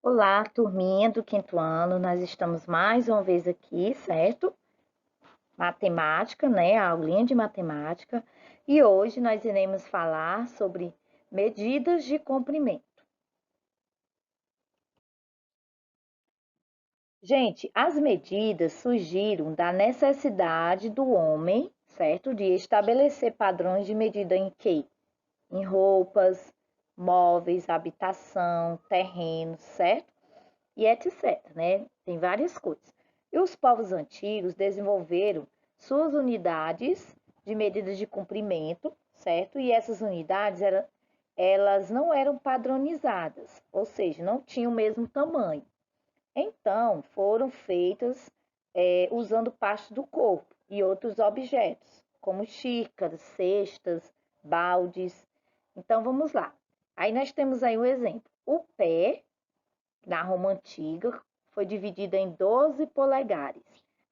Olá, turminha do quinto ano, nós estamos mais uma vez aqui, certo? Matemática, né? A aulinha de matemática. E hoje nós iremos falar sobre medidas de comprimento. Gente, as medidas surgiram da necessidade do homem, certo? De estabelecer padrões de medida em quê? Em roupas, móveis, habitação, terrenos, certo? E etc, né? Tem várias coisas. E os povos antigos desenvolveram suas unidades de medidas de comprimento, certo? E essas unidades elas não eram padronizadas, ou seja, não tinham o mesmo tamanho. Então, foram feitas usando parte do corpo e outros objetos, como xícaras, cestas, baldes. Então, vamos lá. Aí nós temos aí um exemplo. O pé na Roma Antiga, foi dividida em 12 polegares,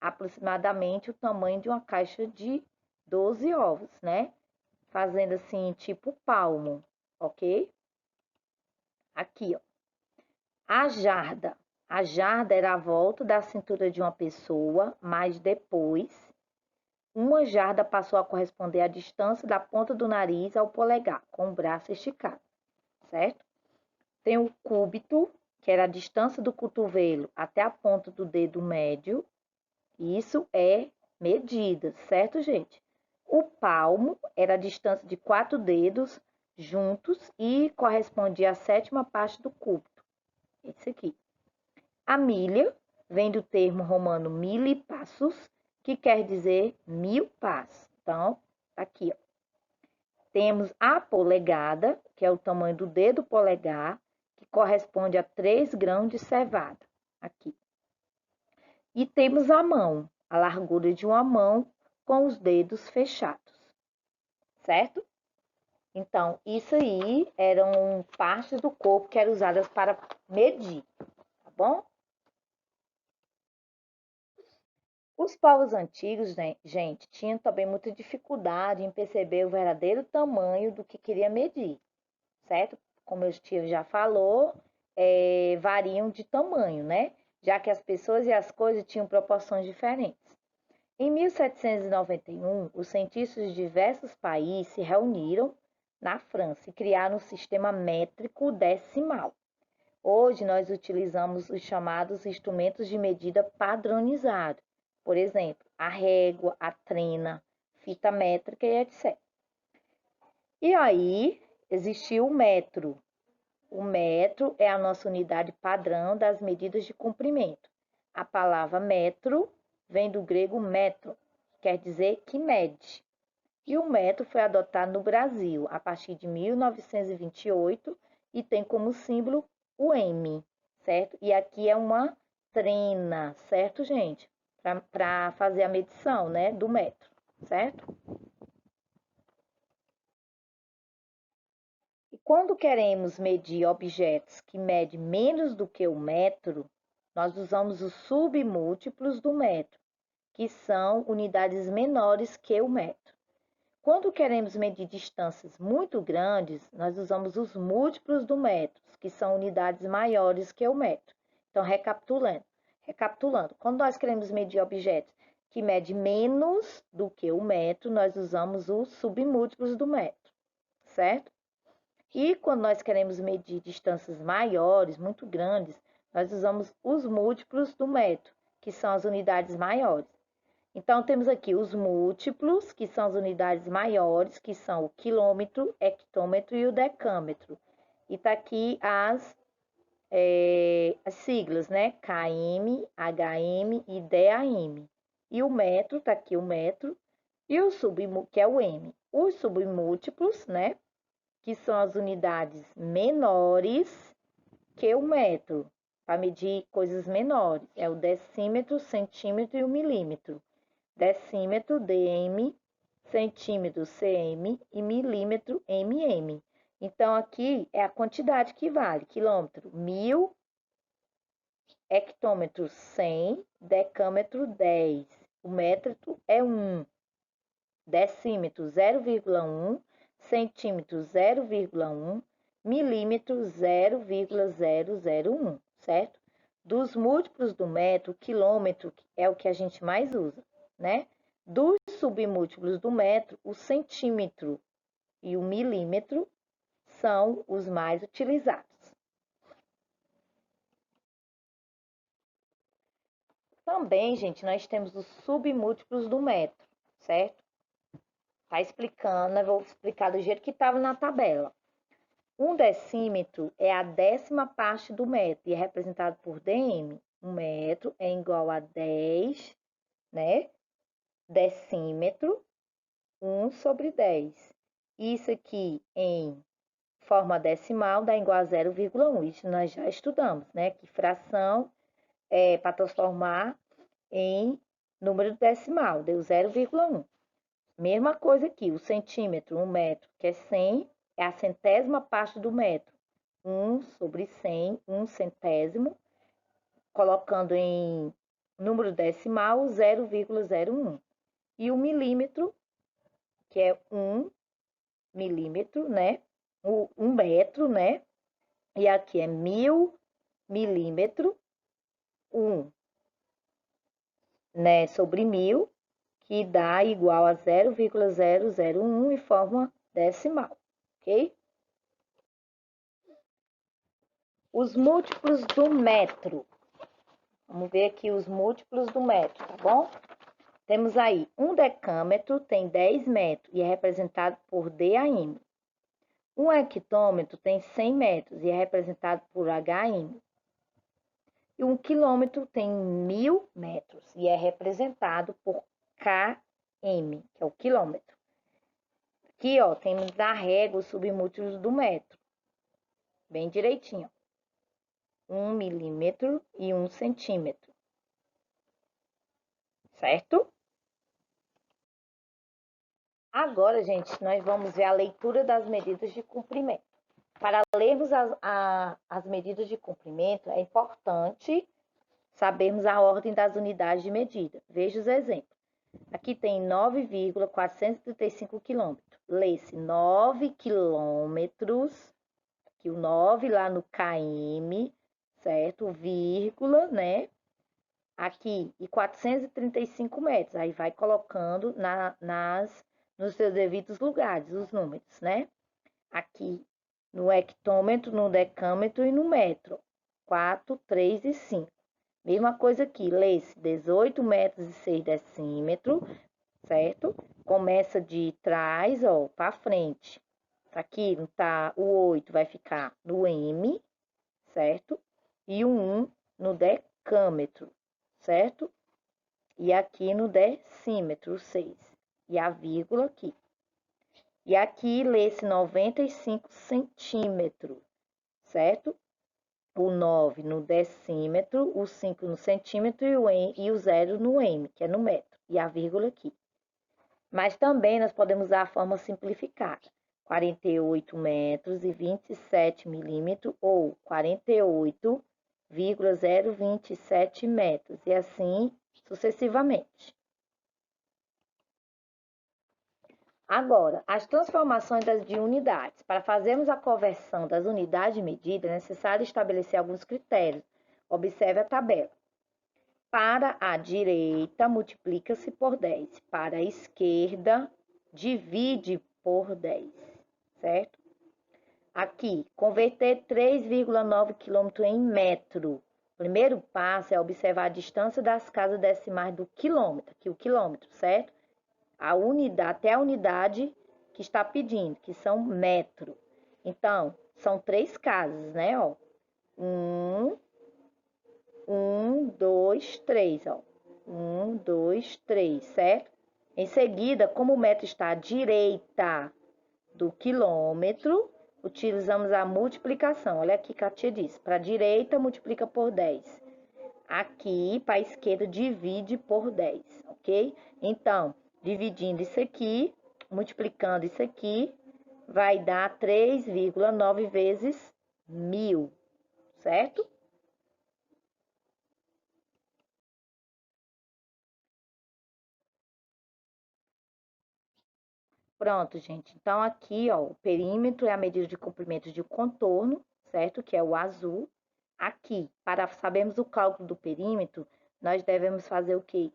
aproximadamente o tamanho de uma caixa de 12 ovos, né? Fazendo assim, tipo palmo, ok? Aqui, ó. A jarda. A jarda era a volta da cintura de uma pessoa, mas depois, uma jarda passou a corresponder à distância da ponta do nariz ao polegar, com o braço esticado, certo? Tem o cúbito, que era a distância do cotovelo até a ponta do dedo médio. Isso é medida, certo, gente? O palmo era a distância de 4 dedos juntos e correspondia à sétima parte do cúbito. Esse aqui. A milha vem do termo romano milipassus, que quer dizer 1000 passos. Então, aqui, ó. Temos a polegada, que é o tamanho do dedo polegar, que corresponde a 3 grãos de cevada. Aqui. E temos a mão, a largura de uma mão com os dedos fechados, certo? Então, isso aí eram partes do corpo que eram usadas para medir, tá bom? Os povos antigos, né, gente, tinham também muita dificuldade em perceber o verdadeiro tamanho do que queria medir, certo? Como o tio já falou, variam de tamanho, né? Já que as pessoas e as coisas tinham proporções diferentes. Em 1791, os cientistas de diversos países se reuniram na França e criaram um sistema métrico decimal. Hoje, nós utilizamos os chamados instrumentos de medida padronizados, por exemplo, a régua, a trena, fita métrica e etc. E aí, existiu o metro. O metro é a nossa unidade padrão das medidas de comprimento. A palavra metro vem do grego metro, quer dizer que mede. E o metro foi adotado no Brasil a partir de 1928 e tem como símbolo o M, certo? E aqui é uma trena, certo, gente? Para fazer a medição, né, do metro, certo? E quando queremos medir objetos que medem menos do que o metro, nós usamos os submúltiplos do metro, que são unidades menores que o metro. Quando queremos medir distâncias muito grandes, nós usamos os múltiplos do metro, que são unidades maiores que o metro. Então, recapitulando, quando nós queremos medir objetos que medem menos do que o metro, nós usamos os submúltiplos do metro, certo? E quando nós queremos medir distâncias maiores, muito grandes, nós usamos os múltiplos do metro, que são as unidades maiores. Então, temos aqui os múltiplos, que são as unidades maiores, que são o quilômetro, hectômetro e o decâmetro. E tá aqui as siglas, né? KM, HM e DAM. E o metro, tá aqui o metro, e o que é o M. Os submúltiplos, né? Que são as unidades menores que o metro, para medir coisas menores. É o decímetro, centímetro e o milímetro. Decímetro, dm, centímetro, cm e milímetro, mm. Então, aqui é a quantidade que vale. Quilômetro, 1000, hectômetro, 100, decâmetro, 10. O métrico é 1. Decímetro, 0,1, centímetro, 0,1, milímetro, 0,001, certo? Dos múltiplos do metro, o quilômetro é o que a gente mais usa, né? Dos submúltiplos do metro, o centímetro e o milímetro são os mais utilizados. Também, gente, nós temos os submúltiplos do metro, certo? Tá explicando, eu vou explicar do jeito que estava na tabela. Um decímetro é a 10ª parte do metro e é representado por dm. Um metro é igual a 10, né? Decímetro, 1 sobre 10. Isso aqui em forma decimal dá igual a 0,1. Isso nós já estudamos, né? Que fração é para transformar em número decimal, deu 0,1. Mesma coisa aqui, o centímetro, 1 metro, que é 100, é a 100ª parte do metro. 1 sobre 100, 1 centésimo, colocando em número decimal, 0,01. E o milímetro, que é 1 milímetro, né? 1 metro, né? E aqui é 1000 milímetro, 1, né, sobre 1000, que dá igual a 0,001 em forma decimal, ok? Os múltiplos do metro. Vamos ver aqui os múltiplos do metro, tá bom? Temos aí, um decâmetro tem 10 metros e é representado por DAM. Um hectômetro tem 100 metros e é representado por HM. E um quilômetro tem 1000 metros e é representado por KM, que é o quilômetro. Aqui, ó, temos da régua os submúltiplos do metro. Bem direitinho. 1 milímetro e 1 centímetro. Certo? Agora, gente, nós vamos ver a leitura das medidas de comprimento. Para lermos as medidas de comprimento, é importante sabermos a ordem das unidades de medida. Veja os exemplos. Aqui tem 9,435 quilômetros. Lê-se 9 quilômetros, aqui o 9 lá no km, certo? Vírgula, né? Aqui, e 435 metros. Aí vai colocando nos seus devidos lugares os números, né? Aqui no hectômetro, no decâmetro e no metro. 4, 3 e 5. Mesma coisa aqui, lê-se 18 metros e 6 decímetros, certo? Começa de trás, ó, para frente. Aqui tá, o 8 vai ficar no M, certo? E o 1 no decâmetro, certo? E aqui no decímetro, 6. E a vírgula aqui. E aqui lê-se 95 centímetros, certo? O 9 no decímetro, o 5 no centímetro e o 0 no M, que é no metro. E a vírgula aqui. Mas também nós podemos usar a forma simplificada. 48 metros e 27 milímetros ou 48,027 metros. E assim sucessivamente. Agora, as transformações de unidades. Para fazermos a conversão das unidades de medida, é necessário estabelecer alguns critérios. Observe a tabela. Para a direita, multiplica-se por 10. Para a esquerda, divide por 10, certo? Aqui, converter 3,9 km em metro. O primeiro passo é observar a distância das casas decimais do quilômetro, aqui o quilômetro, certo? A unidade, até a unidade que está pedindo, que são metro. Então, são 3 casas, né? Ó. 2, 3, ó. 2, 3, certo? Em seguida, como o metro está à direita do quilômetro, utilizamos a multiplicação. Olha aqui que a tia disse. Para a direita, multiplica por 10. Aqui, para a esquerda, divide por 10, ok? Então, dividindo isso aqui, multiplicando isso aqui, vai dar 3,9 vezes 1000, certo? Pronto, gente. Então, aqui, ó, o perímetro é a medida de comprimento de um contorno, certo? Que é o azul. Aqui, para sabermos o cálculo do perímetro, nós devemos fazer o quê?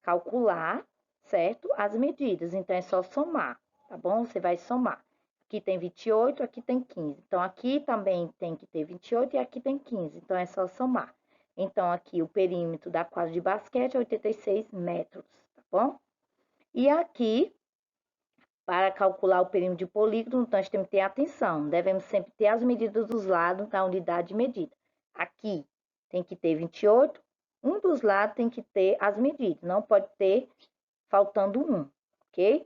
Calcular, certo? As medidas. Então, é só somar, tá bom? Você vai somar. Aqui tem 28, aqui tem 15. Então, aqui também tem que ter 28 e aqui tem 15. Então, é só somar. Então, aqui o perímetro da quadra de basquete é 86 metros, tá bom? E aqui, para calcular o perímetro de polígono, então, nós temos que ter atenção. Devemos sempre ter as medidas dos lados da unidade de medida. Aqui tem que ter 28, um dos lados tem que ter as medidas, não pode ter faltando um, ok?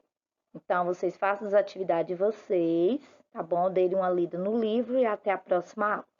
Então, vocês façam as atividades de vocês, tá bom? Deem uma lida no livro e até a próxima aula.